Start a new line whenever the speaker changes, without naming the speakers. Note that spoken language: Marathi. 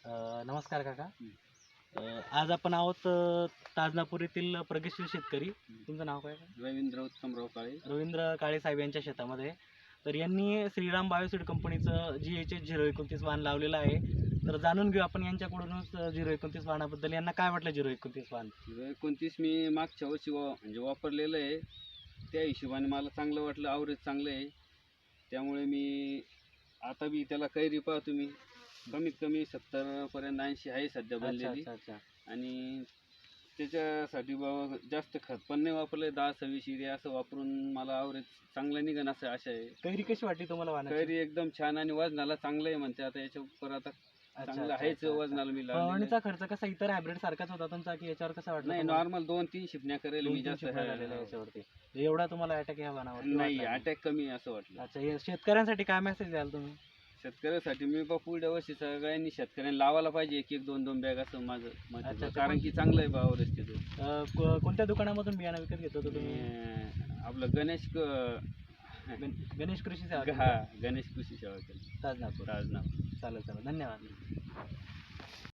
नमस्कार काका. आज आपण आहोत ताजनापूर येथील प्रगतशील शेतकरी. तुमचं नाव काय?
रवींद्र उत्तमराव काळे.
रवींद्र काळे साहेब यांच्या शेतामध्ये. तर यांनी श्रीराम बायोसीड कंपनीचं GH029 वाहन लावलेलं आहे. तर जाणून घेऊ आपण यांच्याकडूनच 029 वाहनाबद्दल. यांना काय वाटलं 029 वाहन?
029 मी मागच्या वर्षी म्हणजे वापरलेलं आहे. त्या हिशोबाने मला चांगलं वाटलं, ॲव्हरेज चांगलं आहे. त्यामुळे मी आता बी त्याला कैरी पाहतो मी कमीत कमी 70पर्यंत 80 आहे सध्या बनलेली.
अच्छा.
आणि त्याच्यासाठी बाबा जास्त खत पण नाही वापरले, 10-26 युरिया असं वापरून मला ॲव्हरेज चांगलं निघन असं आशा आहे.
कैरी कशी वाटली तुम्हाला वाहनाची?
कैरी एकदम छान आणि वजनाला चांगलं आहे म्हणते. आता याच्या उपर आता चांगलं आहेच वजनाला मी लावलेलं.
फवारणीचा खर्च कसा इतर हायब्रिड सारखाच होता तुमचा की याच्यावर कसा वाटला?
नाही, नॉर्मल 2-3 शिपण्या करेल मी, जास्त
झालेला याच्यावरती. एवढा तुम्हाला अटॅक ह्या वाहनावर
नाही, अटॅक कमी असं वाटलं.
अच्छा, या शेतकऱ्यांसाठी काय मेसेज द्याल तुम्ही?
शेतकऱ्यासाठी मी पुढल्या वर्षी सगळ्यांनी शेतकऱ्यांनी लावायला पाहिजे 1-2 बॅग असं माझं मत आहे.
अच्छा.
कारण की चांगलं आहे भाव रस्ते.
कोणत्या दुकानामधून बियाणं विकत घेत होतो तुम्ही?
आपलं गणेश
कृषी सेवा
हा, गणेश कृषी सेवा केंद्र,
ताजनापूर.
ताजनापूर.
चालेल, धन्यवाद.